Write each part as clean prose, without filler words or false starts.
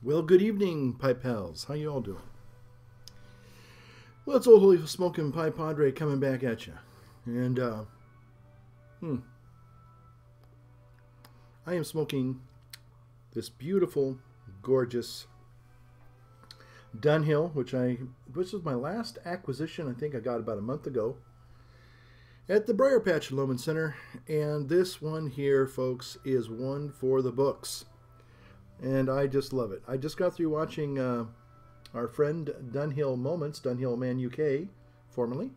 Well, good evening, pipe pals. How you all doing? Well, it's old holy smoking pipe padre coming back at you, and I am smoking this beautiful, gorgeous Dunhill, which was my last acquisition. I think I got about a month ago at the Briar Patch Loman Center, and this one here, folks, is one for the books. And I just love it. I just got through watching our friend Dunhill Moments, Dunhill Man UK, formerly,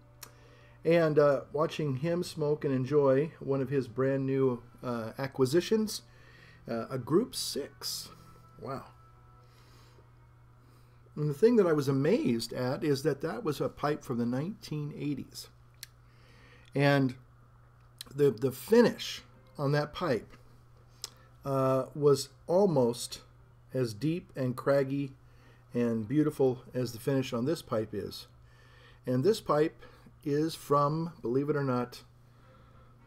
and watching him smoke and enjoy one of his brand new acquisitions, a Group 6. Wow. And the thing that I was amazed at is that that was a pipe from the 1980s. And the finish on that pipe was almost as deep and craggy and beautiful as the finish on this pipe is. And this pipe is from, believe it or not,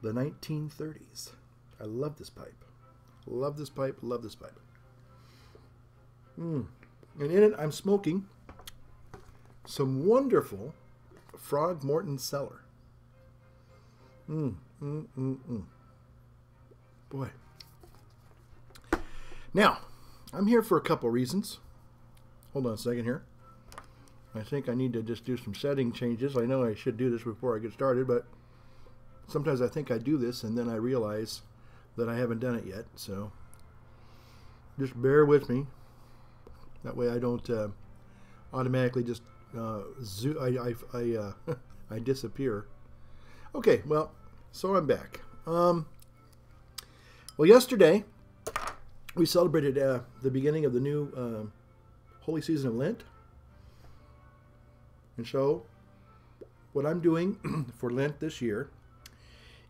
the 1930s. I love this pipe. Love this pipe, love this pipe. And in it, I'm smoking some wonderful Frog Morton Cellar. Boy. Now, I'm here for a couple reasons. Hold on a second here. I think I need to just do some setting changes. I know I should do this before I get started, but sometimes I think I do this and then I realize that I haven't done it yet. So just bear with me. That way I don't automatically just I disappear. Okay, well, so I'm back. Well, yesterday we celebrated the beginning of the new holy season of Lent. And so what I'm doing for Lent this year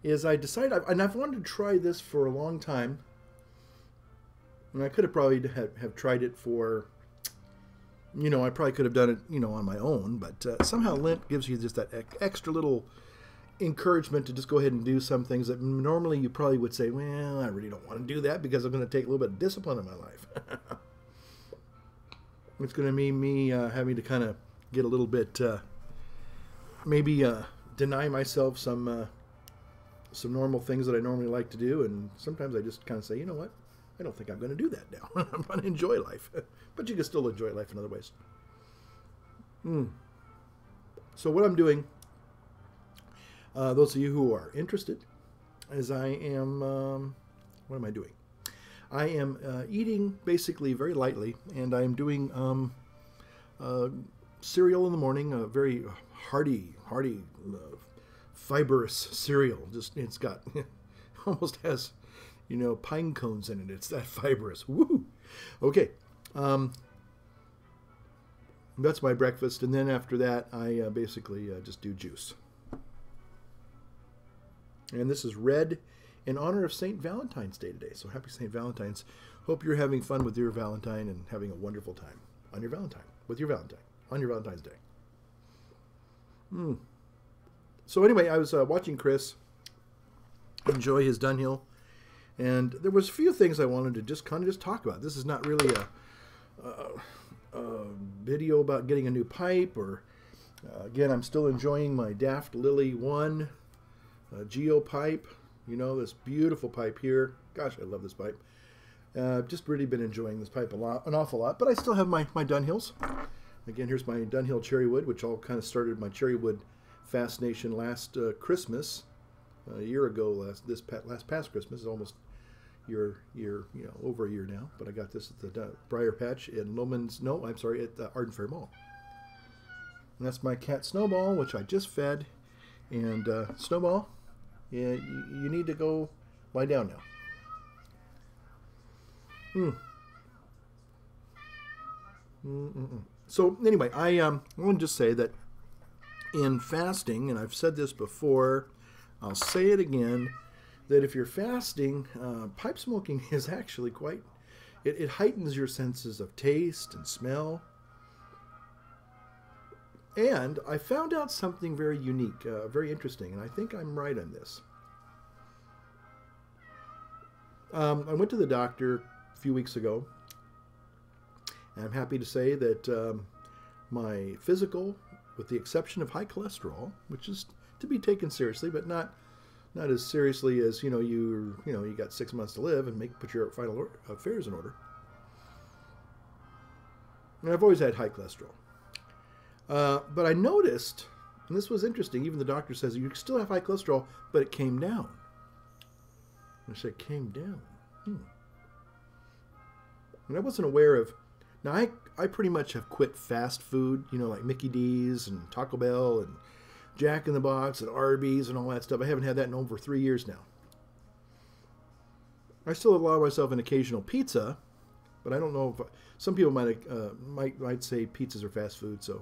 is I decided, and I've wanted to try this for a long time, and I could have probably have tried it for, I probably could have done it, on my own, but somehow Lent gives you just that extra little encouragement to just go ahead and do some things that normally you probably would say, well, I really don't want to do that because I'm going to take a little bit of discipline in my life. It's going to mean me having to kind of get a little bit, maybe deny myself some normal things that I normally like to do, and sometimes I just kind of say, you know what, I don't think I'm going to do that now. I'm going to enjoy life. But you can still enjoy life in other ways. So what I'm doing, those of you who are interested, is I am, what am I doing? I am eating basically very lightly, and I am doing cereal in the morning, a very hearty, fibrous cereal. Just it's got almost has, pine cones in it. It's that fibrous. Woo! Okay, that's my breakfast, and then after that, I basically just do juice. And this is red in honor of St. Valentine's Day today. So happy St. Valentine's. Hope you're having fun with your Valentine and having a wonderful time on your Valentine, with your Valentine, on your Valentine's Day. So anyway, I was watching Chris enjoy his Dunhill, and there was a few things I wanted to just kind of talk about. This is not really a video about getting a new pipe, or again, I'm still enjoying my Daft Lily 1 Geo pipe. This beautiful pipe here. Gosh, I love this pipe. Just really been enjoying this pipe an awful lot. But I still have my Dunhills. Again, here's my Dunhill Cherrywood, which all kind of started my Cherrywood fascination last Christmas, a year ago. Last past Christmas, is almost over a year now. But I got this at the Briar Patch in Loman's. No, I'm sorry, at the Arden Fair Mall. And that's my cat Snowball, which I just fed. And Snowball, yeah, you need to go lie down now. So anyway, I want to just say that in fasting, and I've said this before, I'll say it again, that if you're fasting, pipe smoking is actually quite, it heightens your senses of taste and smell. And I found out something very unique, very interesting, and I think I'm right on this. I went to the doctor a few weeks ago, And I'm happy to say that my physical, with the exception of high cholesterol, which is to be taken seriously, but not as seriously as you got 6 months to live and put your final affairs in order. And I've always had high cholesterol, but I noticed, and this was interesting. Even the doctor says you still have high cholesterol, but it came down. I said, it came down. And I wasn't aware of. Now I pretty much have quit fast food, like Mickey D's and Taco Bell and Jack in the Box and Arby's and all that stuff. I haven't had that in over 3 years now. I still allow myself an occasional pizza, but I don't know if some people might say pizzas are fast food, so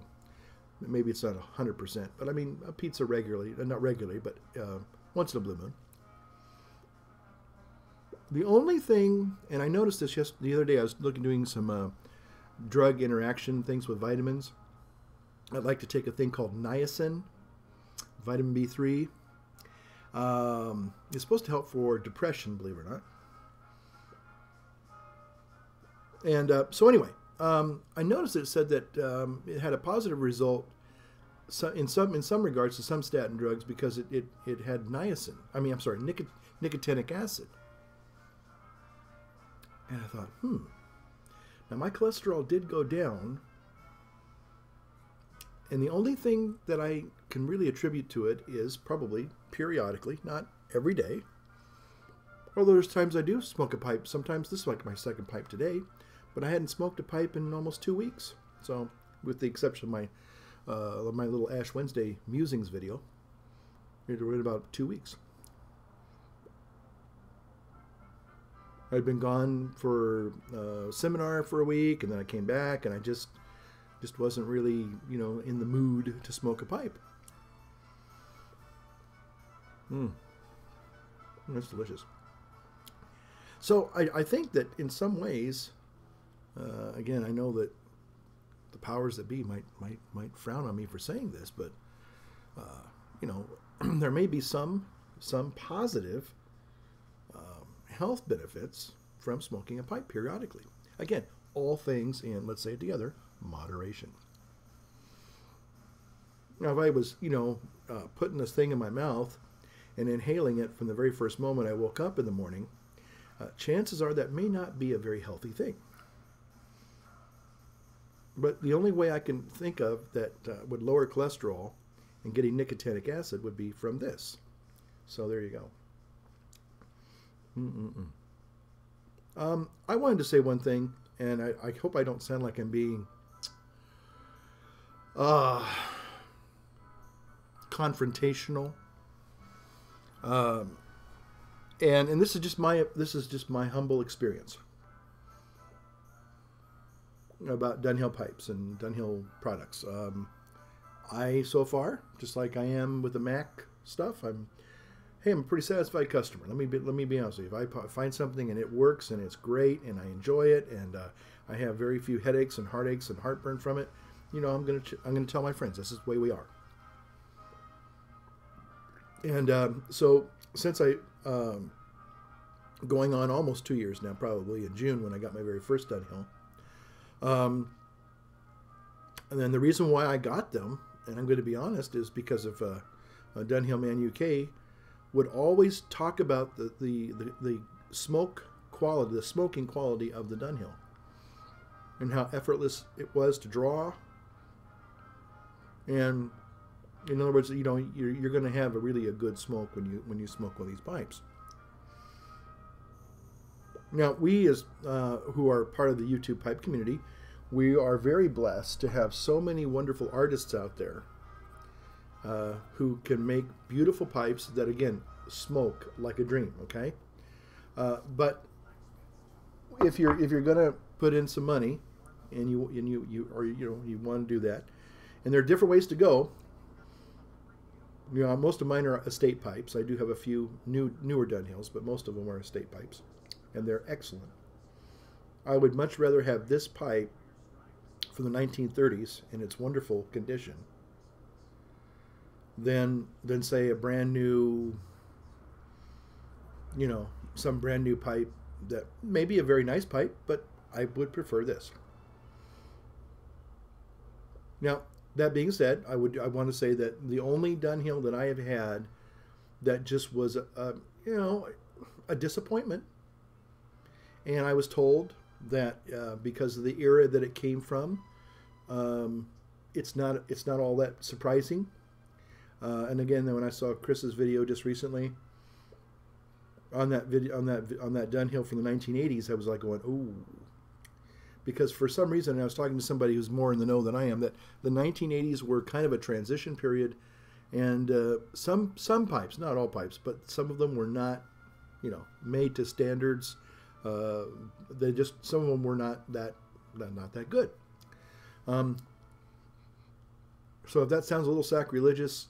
maybe it's not 100%. But I mean, a pizza regularly, not regularly, but once in a blue moon. The only thing, and I noticed this just the other day, I was doing some drug interaction things with vitamins. I'd like to take a thing called niacin, vitamin B3. It's supposed to help for depression, believe it or not. And so anyway, I noticed it said that it had a positive result in some regards to some statin drugs because it had niacin. Nicotinic acid. And I thought, Now my cholesterol did go down, and the only thing that I can really attribute to it is probably periodically, not every day. Although there's times I do smoke a pipe. Sometimes this is like my second pipe today, but I hadn't smoked a pipe in almost 2 weeks. So, with the exception of my little Ash Wednesday musings video, it was about 2 weeks. I'd been gone for a seminar for a week, and then I came back, and I just wasn't really, in the mood to smoke a pipe. That's delicious. So I think that in some ways, again, I know that the powers that be might frown on me for saying this, but there may be some positive health benefits from smoking a pipe periodically. Again, all things in, let's say it together, moderation. Now, if I was, putting this thing in my mouth and inhaling it from the very first moment I woke up in the morning, chances are that may not be a very healthy thing. But the only way I can think of that would lower cholesterol and getting nicotinic acid would be from this. So there you go. I wanted to say one thing, and I hope I don't sound like I'm being confrontational. And this is just my humble experience about Dunhill pipes and Dunhill products. I so far, just like I am with the Mac stuff, I'm a pretty satisfied customer. Let me be honest with you. If I find something and it works and it's great and I enjoy it and I have very few headaches and heartaches and heartburn from it, I'm gonna tell my friends this is the way we are. And so since going on almost 2 years now, probably in June when I got my very first Dunhill. And then the reason why I got them, and I'm going to be honest, is because of Dunhill Man UK would always talk about the smoke quality, the smoking quality of the Dunhill, and how effortless it was to draw. And in other words, you're going to have a good smoke when you smoke one of these pipes. Now, we as who are part of the YouTube pipe community, we are very blessed to have so many wonderful artists out there who can make beautiful pipes that, again, smoke like a dream. Okay, but if you're going to put in some money, and you want to do that, and there are different ways to go. Most of mine are estate pipes. I do have a few newer Dunhills, but most of them are estate pipes, and they're excellent. I would much rather have this pipe from the 1930s in its wonderful condition than say a brand new, some brand new pipe that may be a very nice pipe, but I would prefer this. Now, that being said, I want to say that the only Dunhill that I have had that just was a disappointment, and I was told that because of the era that it came from, it's not all that surprising. And again, when I saw Chris's video just recently on that Dunhill from the 1980s, I was like going, ooh. Because for some reason, and I was talking to somebody who's more in the know than I am, that the 1980s were kind of a transition period, and some pipes, not all pipes, but some of them were not, made to standards. Some of them were not that good. So if that sounds a little sacrilegious,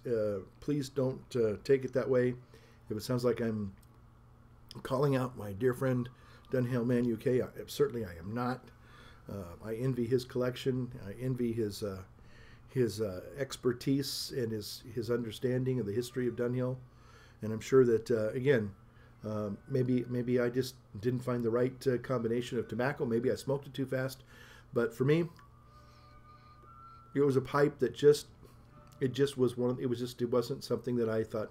please don't take it that way. If it sounds like I'm calling out my dear friend Dunhill Man UK, certainly I am not. I envy his collection. I envy his expertise and his understanding of the history of Dunhill. And I'm sure that again, maybe I just didn't find the right combination of tobacco. Maybe I smoked it too fast. But for me, it was a pipe that it wasn't something that I thought,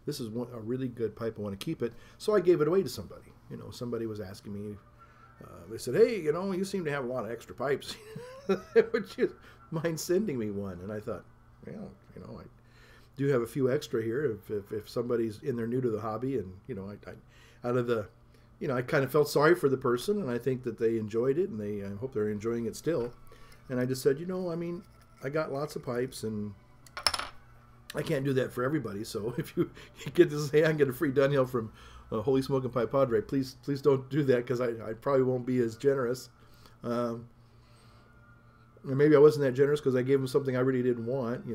this is a really good pipe. I want to keep it. So I gave it away to somebody. Somebody was asking me. They said, hey, you seem to have a lot of extra pipes. Would you mind sending me one? And I thought, well, I do have a few extra here if somebody's in there new to the hobby. And, I kind of felt sorry for the person, and I think that they enjoyed it, and I hope they're enjoying it still. And I just said, I got lots of pipes, and I can't do that for everybody. So if you get to say I can get a free Dunhill from Holy Smoking Pipe Padre, please don't do that, because I probably won't be as generous. And maybe I wasn't that generous because I gave him something I really didn't want,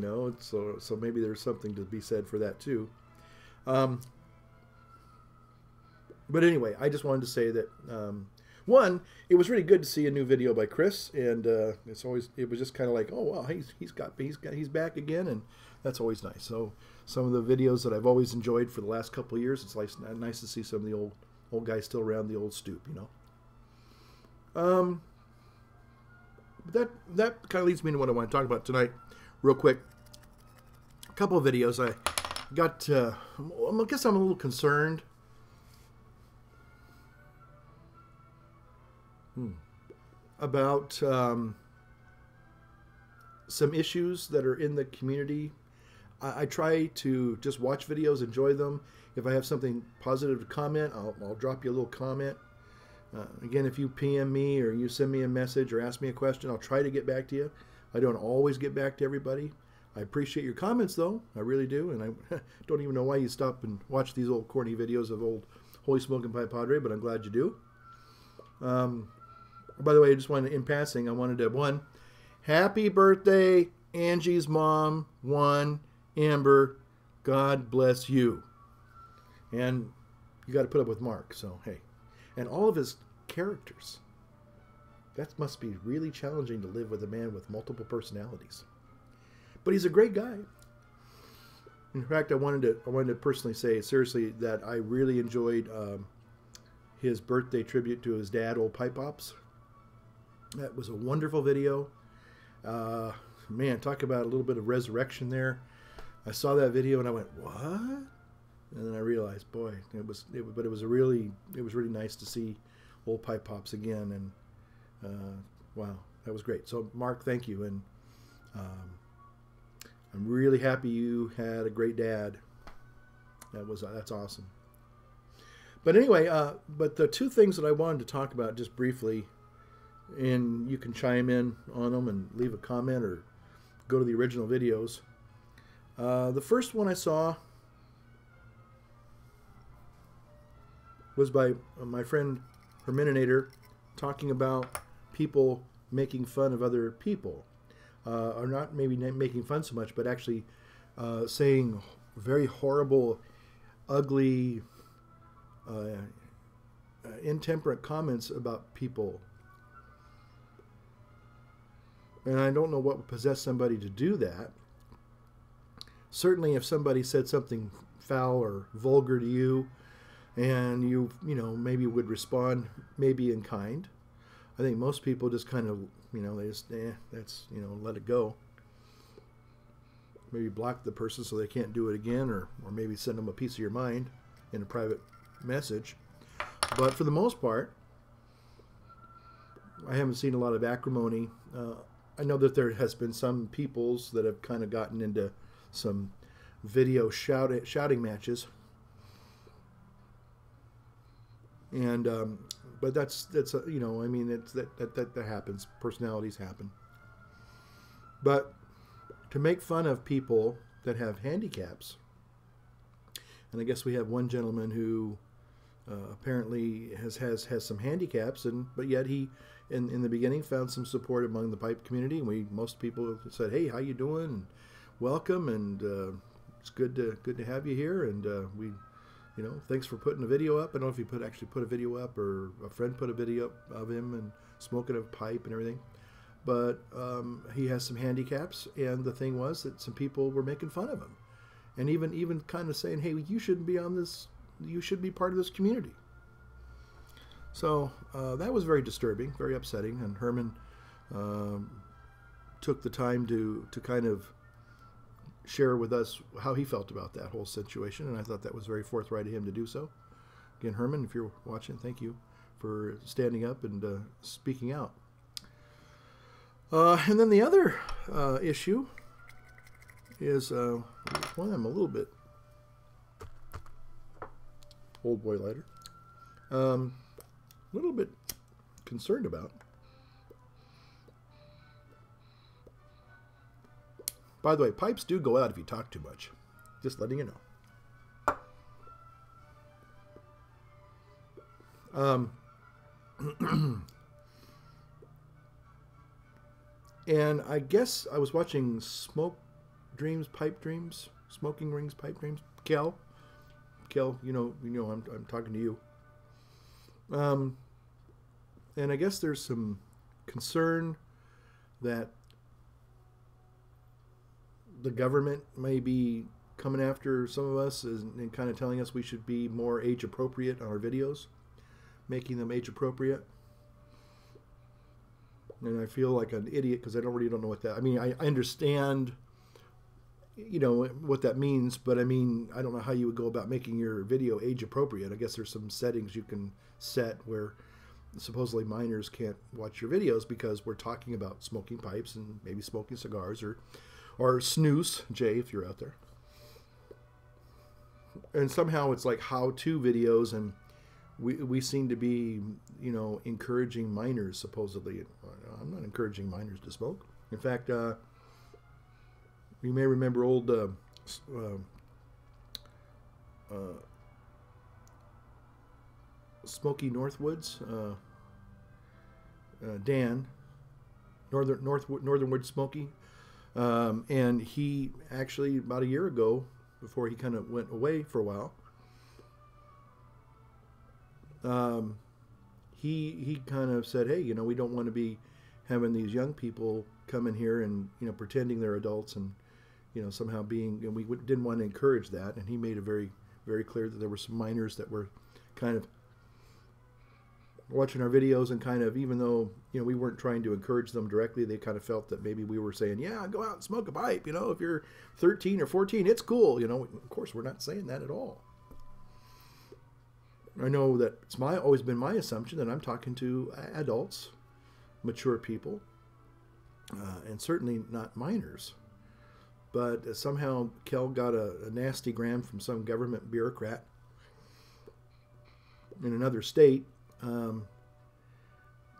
so maybe there's something to be said for that too. But anyway, I just wanted to say that one, it was really good to see a new video by Chris, and it was just kind of like, oh wow, he's back again, and that's always nice. So some of the videos that I've always enjoyed for the last couple of years, it's nice to see some of the old guys still around the old stoop, But that kind of leads me to what I want to talk about tonight, real quick. A couple of videos I got. I guess I'm a little concerned. About some issues that are in the community. I try to just watch videos, enjoy them. If I have something positive to comment, I'll drop you a little comment. Again, if you PM me or you send me a message or ask me a question, I'll try to get back to you. I don't always get back to everybody. I appreciate your comments, though. I really do. And I don't even know why you stop and watch these old corny videos of old Holy Smoking Pipe Padre, but I'm glad you do. By the way, I just wanted, in passing, I wanted to, happy birthday, Angie's mom, Amber, God bless you. And you got to put up with Mark, so hey. And all of his characters. That must be really challenging to live with a man with multiple personalities. But he's a great guy. In fact, I wanted to personally say, seriously, that I really enjoyed his birthday tribute to his dad, Old Pipe Ops. That was a wonderful video. Man, talk about a little bit of resurrection there. I saw that video and I went, what? And then I realized, boy, it was really nice to see Old Pipe Pops again. And wow, that was great. So Mark, thank you. And I'm really happy you had a great dad. That's awesome. But anyway, but the two things that I wanted to talk about just briefly, and you can chime in on them and leave a comment or go to the original videos. The first one I saw was by my friend Herminator, talking about people making fun of other people. Or not maybe making fun so much, but actually saying very horrible, ugly, intemperate comments about people. And I don't know what would possess somebody to do that. Certainly if somebody said something foul or vulgar to you, and you maybe would respond maybe in kind. I think most people just kind of, they just, that's, let it go. Maybe block the person so they can't do it again, or maybe send them a piece of your mind in a private message. But for the most part, I haven't seen a lot of acrimony. I know that there has been some peoples that have kind of gotten into some video shouting matches. And but that's that happens. Personalities happen. But to make fun of people that have handicaps, and I guess we have one gentleman who apparently has some handicaps, but yet he in the beginning found some support among the pipe community, and most people said, "Hey, how you doing? And welcome, and it's good to have you here, and we." Thanks for putting a video up. I don't know if he actually put a video up, or a friend put a video up of him and smoking a pipe and everything. But he has some handicaps, and the thing was that some people were making fun of him, and even kind of saying, "Hey, you shouldn't be on this. You should be part of this community." So that was very disturbing, very upsetting. And Herman took the time to kind of share with us how he felt about that whole situation, and I thought that was very forthright of him to do so. Again, Herman, if you're watching, thank you for standing up and speaking out. And then the other issue is one I'm a little bit old boy lighter, a little bit concerned about. By the way, pipes do go out if you talk too much. Just letting you know. And I guess I was watching Smoking Rings, Pipe Dreams. Kel, I'm talking to you. And I guess there's some concern that the government may be coming after some of us and kind of telling us we should be more age appropriate on our videos, making them age appropriate. And I feel like an idiot because I really don't know what that. I mean, I understand, what that means, but I don't know how you would go about making your video age appropriate. I guess there's some settings you can set where supposedly minors can't watch your videos because we're talking about smoking pipes and maybe smoking cigars or snooze, Jay, if you're out there. And somehow it's like how-to videos, and we seem to be, encouraging minors, supposedly. I'm not encouraging minors to smoke. In fact, you may remember old Smoky Northwoods, Dan, Northern Wood Smoky. And he actually, about a year ago, before he kind of went away for a while, he kind of said, "Hey, we don't want to be having these young people come in here and pretending they're adults and somehow being." And we didn't want to encourage that. And he made it very, very clear that there were some minors that were kind of watching our videos and kind of, even though we weren't trying to encourage them directly, they kind of felt that maybe we were saying, "Yeah, go out and smoke a pipe. If you're 13 or 14, it's cool." Of course, we're not saying that at all. I know that it's always been my assumption that I'm talking to adults, mature people, and certainly not minors. But somehow Kel got a nasty gram from some government bureaucrat in another state,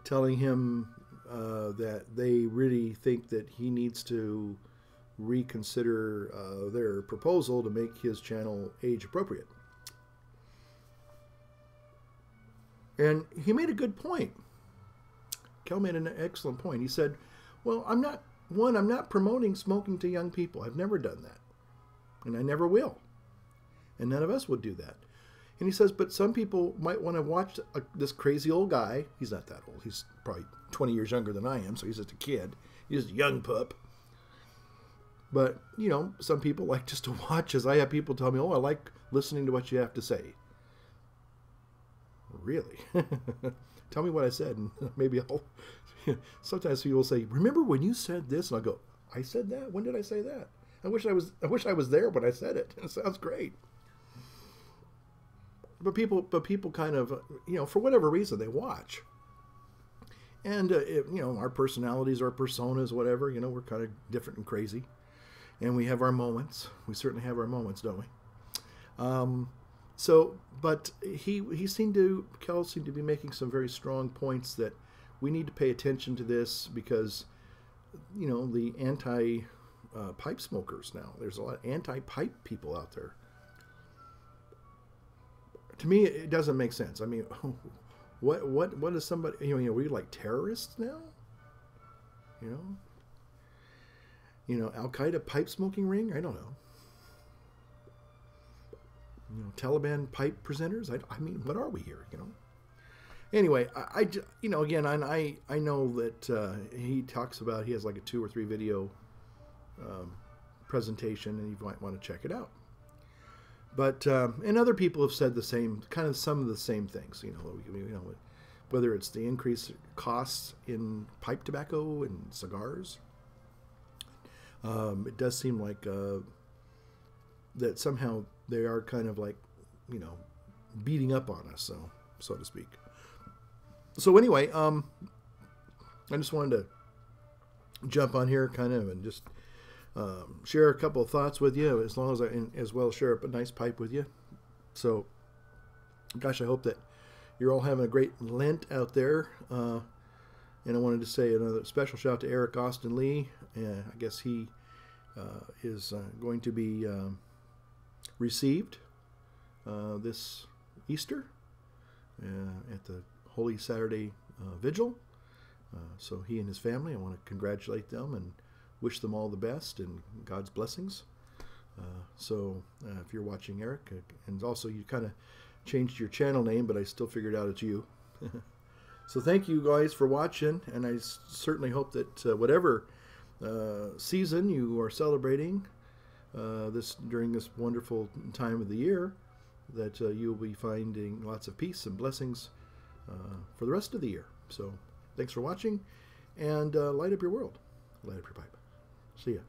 telling him that they really think that he needs to reconsider their proposal to make his channel age appropriate. And he made a good point. Kel made an excellent point. He said, "Well, I'm not promoting smoking to young people. I've never done that. And I never will. And none of us would do that." And he says, "But some people might want to watch this crazy old guy." He's not that old. He's probably 20 years younger than I am, so he's just a kid. He's just a young pup. But, some people like just to watch, as I have people tell me, "Oh, I like listening to what you have to say." Really? Tell me what I said, and maybe I'll. Sometimes people say, "Remember when you said this?" And I go, "I said that? When did I say that? I wish I was there when I said it. It sounds great." But people kind of, for whatever reason, they watch. And, our personalities, our personas, whatever, we're kind of different and crazy. And we have our moments. We certainly have our moments, don't we? But Kel seemed to be making some very strong points that we need to pay attention to this because, the anti-pipe smokers now, there's a lot of anti-pipe people out there. To me, it doesn't make sense. I mean, what is somebody? We like terrorists now? Al Qaeda pipe smoking ring? I don't know. Taliban pipe presenters? I mean, what are we here? Anyway, again, I know that he talks about he has like a 2 or 3 video presentation, and you might want to check it out. But and other people have said the same, kind of some of the same things. Whether it's the increased costs in pipe tobacco and cigars, it does seem like that somehow they are kind of like, beating up on us, so to speak. So anyway, I just wanted to jump on here kind of and just share a couple of thoughts with you, as long as well share a nice pipe with you. So, gosh, I hope that you're all having a great Lent out there. And I wanted to say another special shout out to Eric Austin Lee. I guess he is going to be received this Easter at the Holy Saturday Vigil. So he and his family, I want to congratulate them and wish them all the best and God's blessings. So if you're watching, Eric, and also you kind of changed your channel name, but I still figured out it's you. So thank you guys for watching, and I certainly hope that whatever season you are celebrating during this wonderful time of the year, that you'll be finding lots of peace and blessings for the rest of the year. So thanks for watching, and light up your world. Light up your pipe. See ya.